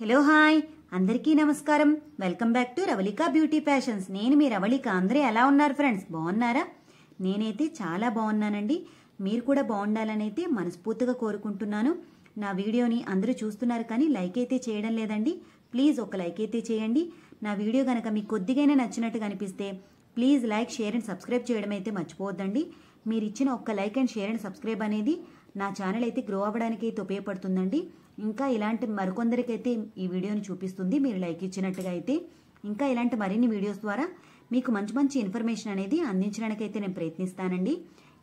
Hello hi అందరికీ నమస్కారం. Welcome back to Ravalika beauty fashions. నేను మీ రవళిక. అందరూ ఎలా ఉన్నారు ఫ్రెండ్స్? బాగున్నారా? నేనైతే చాలా బాగున్నానండి. మీరు కూడా బాగుండాలని అయితే మనస్ఫూర్తిగా కోరుకుంటున్నాను. నా వీడియోని అందరూ చూస్తున్నారు కానీ లైక్ అయితే చేయడం లేదండి. ప్లీజ్ ఒక లైక్ అయితే చేయండి. నా వీడియో కనుక మీకు కొద్దిగైనా నచ్చినట్టుగా అనిపిస్తే please like, share and subscribe చేయడం అయితే మర్చిపోవద్దండి. మీరు ఇచ్చిన ఒక్క like and share and subscribe అనేది నా ఛానల్ అయితే గ్రో అవ్వడానికి అయితే ఉపయోగపడుతుందండి. ఇంకా ఇలాంటి మరికొందరికైతే ఈ వీడియోని చూపిస్తుంది మీరు లైక్ ఇచ్చినట్టుగా అయితే. ఇంకా ఇలాంటి మరిన్ని వీడియోస్ ద్వారా మీకు మంచి మంచి ఇన్ఫర్మేషన్ అనేది అందించడానికైతే నేను ప్రయత్నిస్తానండి.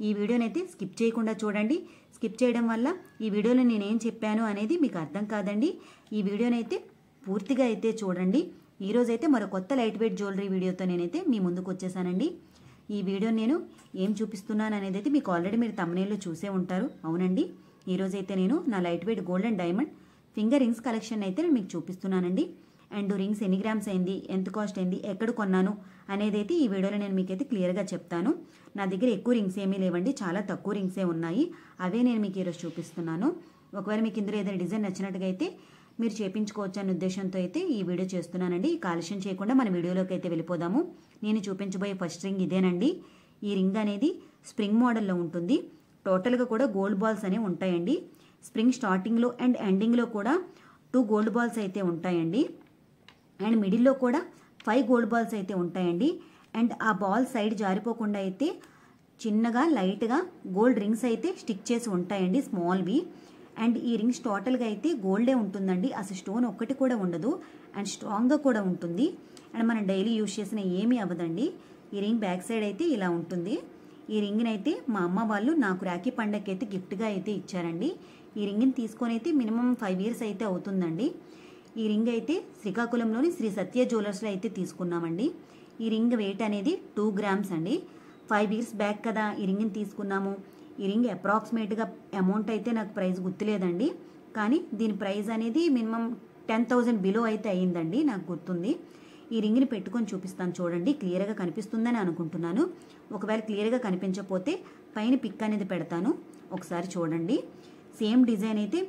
ఈ వీడియోని అయితే స్కిప్ చేయకుండా చూడండి. స్కిప్ చేయడం వల్ల ఈ వీడియోలో నేనేం చెప్పాను అనేది మీకు అర్థం కాదండి. ఈ వీడియోని అయితే పూర్తిగా అయితే చూడండి. ఈరోజైతే మరో కొత్త లైట్ వెయిట్ జ్యువెలరీ వీడియోతో నేనైతే మీ ముందుకు వచ్చేసానండి. ఈ వీడియో నేను ఏం చూపిస్తున్నాను అనేది అయితే మీకు ఆల్రెడీ మీరు తమ్నెయిల్లో చూసే ఉంటారు. అవునండి, ఈరోజైతే నేను నా light weight gold and diamond finger rings collection అయితే నేను మీకు చూపిస్తున్నానండి. అండ్ రింగ్స్ ఎన్ని గ్రామ్స్ అయింది, ఎంత కాస్ట్ అయింది, ఎక్కడ కొన్నాను అనేది అయితే ఈ వీడియోలో నేను మీకైతే క్లియర్గా చెప్తాను. నా దగ్గర ఎక్కువ రింగ్స్ ఏమీ లేవండి, చాలా తక్కువ రింగ్సే ఉన్నాయి. అవే నేను మీకు ఈరోజు చూపిస్తున్నాను. ఒకవేళ మీకు ఇందులో ఏదైనా డిజైన్ నచ్చినట్టుగా అయితే మీరు చేయించుకోవచ్చు అనే ఉద్దేశంతో అయితే ఈ వీడియో చేస్తున్నానండి. ఈ కాలుష్యం చేయకుండా మన వీడియోలోకి అయితే వెళ్ళిపోదాము. నేను చూపించబోయే ఫస్ట్ రింగ్ ఇదేనండి. ఈ రింగ్ అనేది స్ప్రింగ్ మోడల్లో ఉంటుంది. టోటల్గా కూడా గోల్డ్ బాల్స్ అనేవి ఉంటాయండి. స్ప్రింగ్ స్టార్టింగ్లో అండ్ ఎండింగ్లో కూడా 2 గోల్డ్ బాల్స్ అయితే ఉంటాయండి. అండ్ మిడిల్లో కూడా 5 గోల్డ్ బాల్స్ అయితే ఉంటాయండి. అండ్ ఆ బాల్ సైడ్ జారిపోకుండా అయితే చిన్నగా లైట్గా గోల్డ్ రింగ్స్ అయితే స్టిక్ చేసి ఉంటాయండి, స్మాల్వి. అండ్ ఈ రింగ్స్ టోటల్గా అయితే గోల్డే ఉంటుందండి, అసలు స్టోన్ ఒక్కటి కూడా ఉండదు. అండ్ స్ట్రాంగ్గా కూడా ఉంటుంది. అండ్ మనం డైలీ యూజ్ చేసిన ఏమీ అవ్వదండి. ఈ రింగ్ బ్యాక్ సైడ్ అయితే ఇలా ఉంటుంది. ఈ రింగ్ని అయితే మా అమ్మ వాళ్ళు నాకు రాఖీ పండగకి అయితే గిఫ్ట్గా అయితే ఇచ్చారండి. ఈ రింగ్ని తీసుకొని అయితే మినిమం 5 ఇయర్స్ అయితే అవుతుందండి. ఈ రింగ్ అయితే శ్రీకాకుళంలోని శ్రీ సత్య జ్యువెలర్స్లో అయితే తీసుకున్నామండి. ఈ రింగ్ వెయిట్ అనేది 2 గ్రామ్స్ అండి. 5 ఇయర్స్ బ్యాక్ కదా ఈ రింగ్ని తీసుకున్నాము. ఈ రింగ్ అప్రాక్సిమేట్గా అమౌంట్ అయితే నాకు ప్రైస్ గుర్తులేదండి, కానీ దీని ప్రైస్ అనేది మినిమం 10,000 బిలో అయితే అయ్యిందండి, నాకు గుర్తుంది. ఈ రింగ్ని పెట్టుకొని చూపిస్తాను చూడండి. క్లియర్గా కనిపిస్తుందని అనుకుంటున్నాను. ఒకవేళ క్లియర్గా కనిపించకపోతే పైన పిక్ అనేది పెడతాను, ఒకసారి చూడండి. సేమ్ డిజైన్ అయితే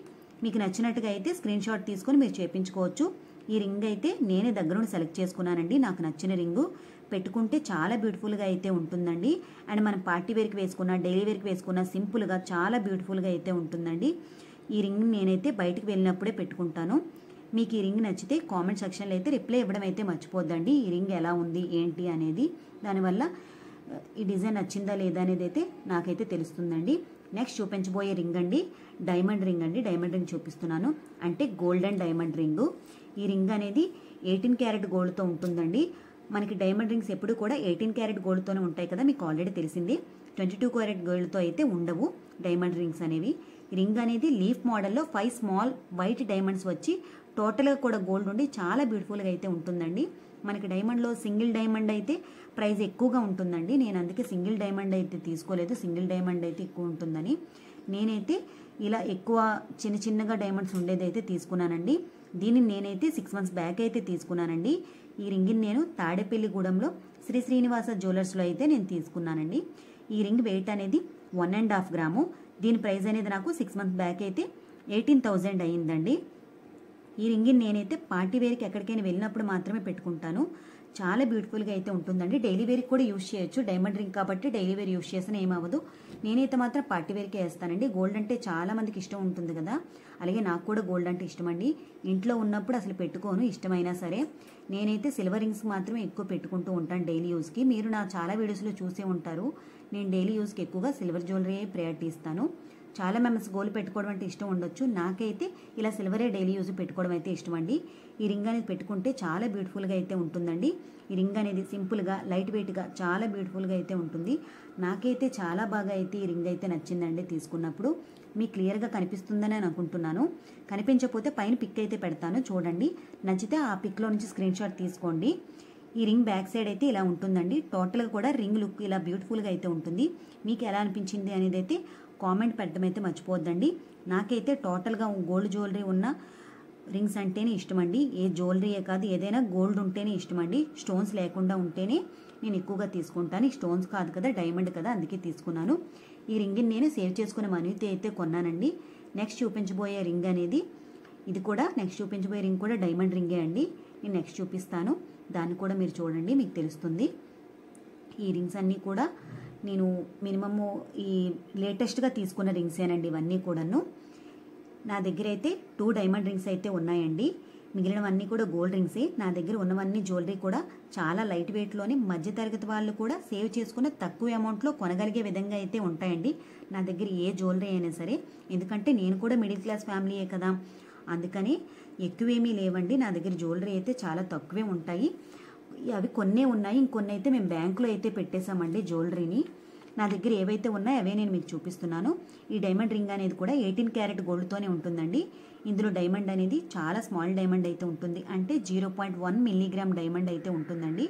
మీకు నచ్చినట్టుగా అయితే స్క్రీన్ షాట్ తీసుకొని మీరు చేయించుకోవచ్చు. ఈ రింగ్ అయితే నేనే దగ్గర నుండి సెలెక్ట్ చేసుకున్నానండి. నాకు నచ్చిన రింగు పెట్టుకుంటే చాలా బ్యూటిఫుల్గా అయితే ఉంటుందండి. అండ్ మనం పార్టీ వేర్కి వేసుకున్న, డైలీ వేర్కి వేసుకున్న సింపుల్గా చాలా బ్యూటిఫుల్గా అయితే ఉంటుందండి. ఈ రింగ్ నేనైతే బయటికి వెళ్ళినప్పుడే పెట్టుకుంటాను. మీకు ఈ రింగ్ నచ్చితే కామెంట్ సెక్షన్లో అయితే రిప్లై ఇవ్వడం అయితే మర్చిపోద్దండి. ఈ రింగ్ ఎలా ఉంది ఏంటి అనేది, దానివల్ల ఈ డిజైన్ నచ్చిందా లేదా అనేది అయితే నాకైతే తెలుస్తుందండి. నెక్స్ట్ చూపించబోయే రింగ్ అండి డైమండ్ రింగ్ అండి. డైమండ్ రింగ్ చూపిస్తున్నాను, అంటే గోల్డ్ అండ్ డైమండ్ రింగు. ఈ రింగ్ అనేది 18 క్యారెట్ గోల్డ్తో ఉంటుందండి. మనకి డైమండ్ రింగ్స్ ఎప్పుడు కూడా 18 క్యారెట్ గోల్డ్తోనే ఉంటాయి కదా, మీకు ఆల్రెడీ తెలిసింది. 22 క్యారెట్ గోల్డ్తో అయితే ఉండవు డైమండ్ రింగ్స్ అనేవి. రింగ్ అనేది లీఫ్ మోడల్లో 5 స్మాల్ వైట్ డైమండ్స్ వచ్చి టోటల్గా కూడా గోల్డ్ ఉండి చాలా బ్యూటిఫుల్గా అయితే ఉంటుందండి. మనకి డైమండ్లో సింగిల్ డైమండ్ అయితే ప్రైస్ ఎక్కువగా ఉంటుందండి. నేను అందుకే సింగిల్ డైమండ్ అయితే తీసుకోలేదు, సింగిల్ డైమండ్ అయితే ఎక్కువ ఉంటుందని. నేనైతే ఇలా ఎక్కువ చిన్న చిన్నగా డైమండ్స్ ఉండేది అయితే తీసుకున్నానండి. దీన్ని నేనైతే 6 months బ్యాక్ అయితే తీసుకున్నానండి. ఈ రింగ్ని నేను తాడేపల్లిగూడెంలో శ్రీ శ్రీనివాస జ్యువెలర్స్లో అయితే నేను తీసుకున్నానండి. ఈ రింగ్ వెయిట్ అనేది 1.5 గ్రాము. దీని ప్రైస్ అనేది నాకు 6 months బ్యాక్ అయితే 18,000 అయ్యిందండి. ఈ రింగ్ని నేనైతే పార్టీ వేర్కి ఎక్కడికైనా వెళ్ళినప్పుడు మాత్రమే పెట్టుకుంటాను. చాలా బ్యూటిఫుల్గా అయితే ఉంటుందండి. డైలీ వేర్కి కూడా యూజ్ చేయొచ్చు. డైమండ్ రింగ్ కాబట్టి డైలీ వేర్ యూజ్ చేసినా ఏమవ్వదు. నేనైతే మాత్రం పార్టీ వేర్కే వేస్తానండి. గోల్డ్ అంటే చాలా మందికి ఇష్టం ఉంటుంది కదా, అలాగే నాకు కూడా గోల్డ్ అంటే ఇష్టం అండి. ఇంట్లో ఉన్నప్పుడు అసలు పెట్టుకోను, ఇష్టమైనా సరే. నేనైతే సిల్వర్ రింగ్స్ మాత్రమే ఎక్కువ పెట్టుకుంటూ ఉంటాను డైలీ యూస్కి. మీరు నా చాలా వీడియోస్లో చూసే ఉంటారు. నేను డైలీ యూస్కి ఎక్కువగా సిల్వర్ జ్యువెలరీ ప్రయారిటీ ఇస్తాను. చాలా మెంబర్స్ గోల్డ్ పెట్టుకోవడం అంటే ఇష్టం ఉండొచ్చు, నాకైతే ఇలా సిల్వరే డైలీ యూజ్ పెట్టుకోవడం అయితే ఇష్టం అండి. ఈ రింగ్ అనేది పెట్టుకుంటే చాలా బ్యూటిఫుల్గా అయితే ఉంటుందండి. ఈ రింగ్ అనేది సింపుల్గా లైట్ వెయిట్గా చాలా బ్యూటిఫుల్గా అయితే ఉంటుంది. నాకైతే చాలా బాగా అయితే ఈ రింగ్ అయితే నచ్చిందండి తీసుకున్నప్పుడు. మీకు క్లియర్గా కనిపిస్తుందని అనుకుంటున్నాను. కనిపించకపోతే పైన పిక్ అయితే పెడతాను చూడండి. నచ్చితే ఆ పిక్లో నుంచి స్క్రీన్ షాట్ తీసుకోండి. ఈ రింగ్ బ్యాక్ సైడ్ అయితే ఇలా ఉంటుందండి. టోటల్గా కూడా రింగ్ లుక్ ఇలా బ్యూటిఫుల్గా అయితే ఉంటుంది. మీకు ఎలా అనిపించింది అనేది అయితే కామెంట్ పెట్టడం అయితే మర్చిపోవద్దండి. నాకైతే టోటల్గా గోల్డ్ జ్యువెలరీ ఉన్న రింగ్స్ అంటేనే ఇష్టం అండి. ఏ జ్యువెలరీయే కాదు, ఏదైనా గోల్డ్ ఉంటేనే ఇష్టం అండి. స్టోన్స్ లేకుండా ఉంటేనే నేను ఎక్కువగా తీసుకుంటాను. స్టోన్స్ కాదు కదా, డైమండ్ కదా, అందుకే తీసుకున్నాను. ఈ రింగ్ని నేను సేవ్ చేసుకునే మనీతో అయితే కొన్నానండి. నెక్స్ట్ చూపించబోయే రింగ్ అనేది ఇది కూడా నెక్స్ట్ చూపించబోయే రింగ్ కూడా డైమండ్ రింగే అండి. నేను నెక్స్ట్ చూపిస్తాను, దాన్ని కూడా మీరు చూడండి, మీకు తెలుస్తుంది. ఈ రింగ్స్ అన్నీ కూడా నేను మినిమము ఈ లేటెస్ట్గా తీసుకున్న రింగ్సేనండి ఇవన్నీ కూడాను. నా దగ్గర అయితే 2 డైమండ్ రింగ్స్ అయితే ఉన్నాయండి, మిగిలినవన్నీ కూడా గోల్డ్ రింగ్సే. నా దగ్గర ఉన్నవన్నీ జ్యువెలరీ కూడా చాలా లైట్ వెయిట్లోని మధ్యతరగతి వాళ్ళు కూడా సేవ్ చేసుకున్న తక్కువ అమౌంట్లో కొనగలిగే విధంగా అయితే ఉంటాయండి నా దగ్గర ఏ జ్యువెలరీ అయినా సరే. ఎందుకంటే నేను కూడా మిడిల్ క్లాస్ ఫ్యామిలీయే కదా, అందుకని ఎక్కువేమీ లేవండి నా దగ్గర. జ్యువెలరీ అయితే చాలా తక్కువే ఉంటాయి, అవి కొన్నే ఉన్నాయి, ఇంకొన్ని అయితే మేము బ్యాంకులో అయితే పెట్టేశామండి జ్యువెలరీని. నా దగ్గర ఏవైతే ఉన్నాయో అవే నేను మీకు చూపిస్తున్నాను. ఈ డైమండ్ రింగ్ అనేది కూడా 18 క్యారెట్ గోల్డ్తోనే ఉంటుందండి. ఇందులో డైమండ్ అనేది చాలా స్మాల్ డైమండ్ అయితే ఉంటుంది, అంటే 0.1 మిల్లీగ్రామ్ డైమండ్ అయితే ఉంటుందండి.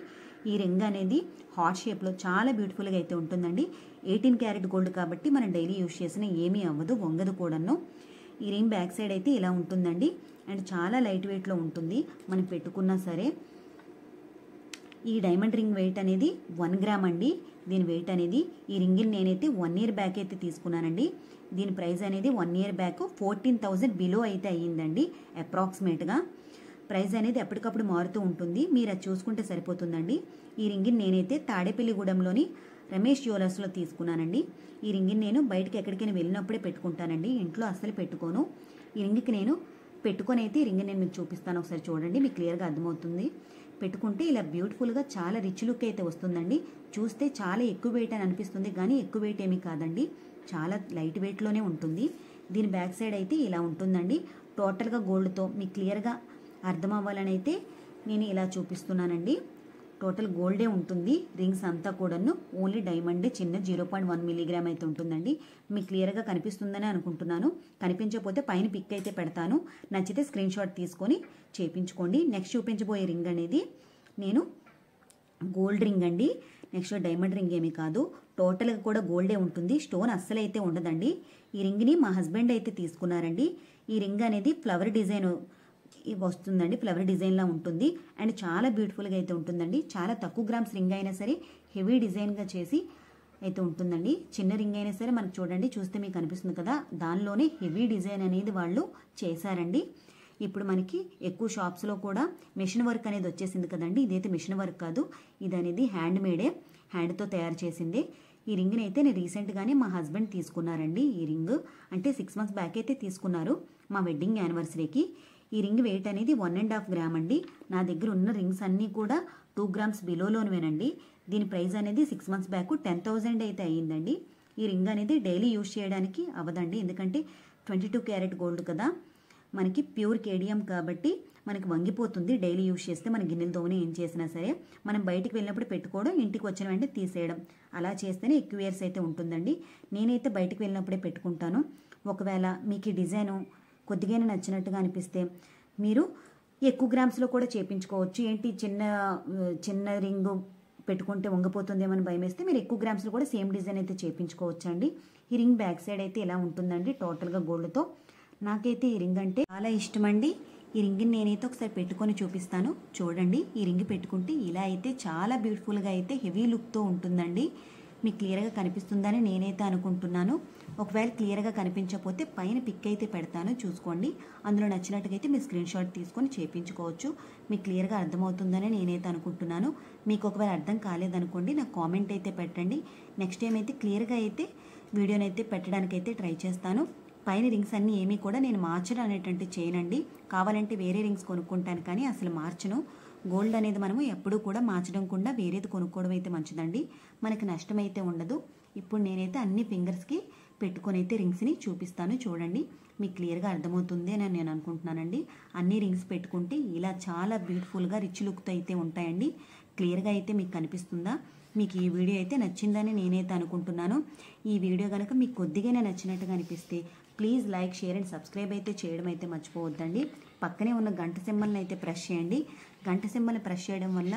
ఈ రింగ్ అనేది హార్ట్ షేప్లో చాలా బ్యూటిఫుల్గా అయితే ఉంటుందండి. 18 క్యారెట్ గోల్డ్ కాబట్టి మనం డైలీ యూజ్ చేసినా ఏమీ అవ్వదు, వంగదు కూడాను. ఈ రింగ్ బ్యాక్ సైడ్ అయితే ఇలా ఉంటుందండి, అండ్ చాలా లైట్ వెయిట్లో ఉంటుంది మనం పెట్టుకున్నా సరే. ఈ డైమండ్ రింగ్ వెయిట్ అనేది 1 గ్రామ్ అండి దీని వెయిట్ అనేది. ఈ రింగ్ని నేనైతే 1 ఇయర్ బ్యాక్ అయితే తీసుకున్నానండి. దీని ప్రైస్ అనేది 1 ఇయర్ బ్యాక్ 14,000 బిలో అయితే అయ్యిందండి అప్రాక్సిమేట్గా. ప్రైస్ అనేది ఎప్పటికప్పుడు మారుతూ ఉంటుంది, మీరు అది చూసుకుంటే సరిపోతుందండి. ఈ రింగ్ని నేనైతే తాడేపల్లిగూడెంలోని రమేష్ జ్యువెలర్స్లో తీసుకున్నానండి. ఈ రింగ్ని నేను బయటకి ఎక్కడికైనా వెళ్ళినప్పుడే పెట్టుకుంటానండి, ఇంట్లో అస్సలు పెట్టుకోను. ఈ రింగ్కి నేను పెట్టుకొని అయితే ఈ రింగ్ని నేను మీకు చూపిస్తాను, ఒకసారి చూడండి, మీకు క్లియర్గా అర్థమవుతుంది. పెట్టుకుంటే ఇలా బ్యూటిఫుల్గా చాలా రిచ్ లుక్ అయితే వస్తుందండి. చూస్తే చాలా ఎక్కువ వెయిట్ అని అనిపిస్తుంది, కానీ ఎక్కువ వెయిట్ ఏమీ కాదండి, చాలా లైట్ వెయిట్లోనే ఉంటుంది. దీని బ్యాక్ సైడ్ అయితే ఇలా ఉంటుందండి. టోటల్గా గోల్డ్తో మీకు క్లియర్గా అర్థం అవ్వాలని అయితే నేను ఇలా చూపిస్తున్నానండి. టోటల్ గోల్డే ఉంటుంది రింగ్స్ అంతా కూడాను, ఓన్లీ డైమండ్ చిన్న 0.1 మిల్లీగ్రామ్ అయితే ఉంటుందండి. మీకు క్లియర్గా కనిపిస్తుందని అనుకుంటున్నాను, కనిపించకపోతే పైన పిక్ అయితే పెడతాను, నచ్చితే స్క్రీన్ షాట్ తీసుకొని చేయించుకోండి. నెక్స్ట్ చూపించబోయే రింగ్ అనేది నేను గోల్డ్ రింగ్ అండి. నెక్స్ట్ డైమండ్ రింగ్ ఏమీ కాదు, టోటల్గా కూడా గోల్డే ఉంటుంది, స్టోన్ అస్సలు అయితే ఉండదండి. ఈ రింగ్ని మా హస్బెండ్ అయితే తీసుకున్నారండి. ఈ రింగ్ అనేది ఫ్లవర్ డిజైన్ వస్తుందండి, ఫ్లవర్ డిజైన్లా ఉంటుంది, అండ్ చాలా బ్యూటిఫుల్గా అయితే ఉంటుందండి. చాలా తక్కువ గ్రామ్స్ రింగ్ అయినా సరే హెవీ డిజైన్గా చేసి అయితే ఉంటుందండి. చిన్న రింగ్ అయినా సరే మనకు చూడండి, చూస్తే మీకు అనిపిస్తుంది కదా, దానిలోనే హెవీ డిజైన్ అనేది వాళ్ళు చేశారండి. ఇప్పుడు మనకి ఎక్కువ షాప్స్లో కూడా మిషన్ వర్క్ అనేది వచ్చేసింది కదండి, ఇదైతే మిషన్ వర్క్ కాదు, ఇది అనేది హ్యాండ్ మేడే, హ్యాండ్తో తయారు చేసింది. ఈ రింగ్ని అయితే నేను రీసెంట్గానే మా హస్బెండ్ తీసుకున్నారండి. ఈ రింగ్ అంటే 6 మంత్స్ బ్యాక్ అయితే తీసుకున్నారు మా వెడ్డింగ్ యానివర్సరీకి. ఈ రింగ్ వెయిట్ అనేది 1.5 గ్రామ్ అండి. నా దగ్గర ఉన్న రింగ్స్ అన్నీ కూడా 2 గ్రామ్స్ బిలోలోనివేనండి. దీని ప్రైస్ అనేది 6 మంత్స్ బ్యాక్ 10,000 అయితే అయ్యిందండి. ఈ రింగ్ అనేది డైలీ యూజ్ చేయడానికి అవ్వదండి, ఎందుకంటే 22 క్యారెట్ గోల్డ్ కదా, మనకి ప్యూర్ కేడియం కాబట్టి మనకి వంగిపోతుంది డైలీ యూజ్ చేస్తే. మన గిన్నెలతోనే ఏం చేసినా సరే మనం బయటికి వెళ్ళినప్పుడు పెట్టుకోవడం, ఇంటికి వచ్చిన వెంటనే తీసేయడం, అలా చేస్తేనే ఎక్కువ ఇయర్స్ అయితే ఉంటుందండి. నేనైతే బయటికి వెళ్ళినప్పుడే పెట్టుకుంటాను. ఒకవేళ మీకు ఈ డిజైను కొద్దిగానే నచ్చినట్టుగా అనిపిస్తే మీరు ఎక్కువ గ్రామ్స్లో కూడా చేయించుకోవచ్చు. ఏంటి చిన్న రింగు పెట్టుకుంటే వంగిపోతుందేమని భయం వేస్తే మీరు ఎక్కువ గ్రామ్స్లో కూడా సేమ్ డిజైన్ అయితే చేయించుకోవచ్చు అండి. ఈ రింగ్ బ్యాక్ సైడ్ అయితే ఇలా ఉంటుందండి టోటల్గా గోల్డ్తో. నాకైతే ఈ రింగ్ అంటే చాలా ఇష్టం అండి. ఈ రింగ్ని నేనైతే ఒకసారి పెట్టుకొని చూపిస్తాను, చూడండి. ఈ రింగ్ పెట్టుకుంటే ఇలా అయితే చాలా బ్యూటిఫుల్గా అయితే హెవీ లుక్తో ఉంటుందండి. మీకు క్లియర్గా కనిపిస్తుందని నేనైతే అనుకుంటున్నాను. ఒకవేళ క్లియర్గా కనిపించకపోతే పైన పిక్ అయితే పెడతాను, చూసుకోండి. అందులో నచ్చినట్టుగైతే మీరు స్క్రీన్ షాట్ తీసుకొని చేయించుకోవచ్చు. మీకు క్లియర్గా అర్థమవుతుందని నేనైతే అనుకుంటున్నాను. మీకు ఒకవేళ అర్థం కాలేదనుకోండి, నాకు కామెంట్ అయితే పెట్టండి. నెక్స్ట్ టైం అయితే క్లియర్గా అయితే వీడియోనైతే పెట్టడానికైతే ట్రై చేస్తాను. పైన రింగ్స్ అన్నీ ఏమీ కూడా నేను మార్చడం అనేటువంటి చేయనండి. కావాలంటే వేరే రింగ్స్ కొనుక్కుంటాను, కానీ అసలు మార్చను. గోల్డ్ అనేది మనము ఎప్పుడూ కూడా మార్చడం కూడా వేరేది కొనుక్కోవడం అయితే మంచిదండి, మనకి నష్టం అయితే ఉండదు. ఇప్పుడు నేనైతే అన్ని ఫింగర్స్కి పెట్టుకొని అయితే రింగ్స్ని చూపిస్తాను, చూడండి. మీకు క్లియర్గా అర్థమవుతుంది అని నేను అనుకుంటున్నానండి. అన్ని రింగ్స్ పెట్టుకుంటే ఇలా చాలా బ్యూటిఫుల్గా రిచ్ లుక్తో అయితే ఉంటాయండి. క్లియర్గా అయితే మీకు కనిపిస్తుందా? మీకు ఈ వీడియో అయితే నచ్చిందని నేనైతే అనుకుంటున్నాను. ఈ వీడియో కనుక మీకు కొద్దిగానే నచ్చినట్టుగా అనిపిస్తే please like, share and subscribe అయితే చేయడం అయితే మర్చిపోవద్దండి. పక్కనే ఉన్న గంట సింబల్ని అయితే ప్రెస్ చేయండి. గంట సింబల్ని ప్రెస్ చేయడం వల్ల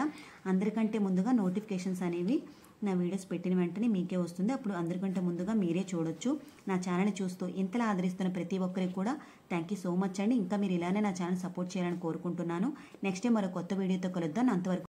అందరికంటే ముందుగా నోటిఫికేషన్స్ అనేవి నా వీడియోస్ పెట్టిన వెంటనే మీకే వస్తుంది. అప్పుడు అందరికంటే ముందుగా మీరే చూడొచ్చు. నా ఛానల్ని చూస్తూ ఇంతలా ఆదరిస్తున్న ప్రతి ఒక్కరికి కూడా థ్యాంక్ యూ సో మచ్ అండి. ఇంకా మీరు ఇలానే నా ఛానల్ సపోర్ట్ చేయాలని కోరుకుంటున్నాను. నెక్స్ట్ టైం మరో కొత్త వీడియోతో కలుద్దాం. అంతవరకు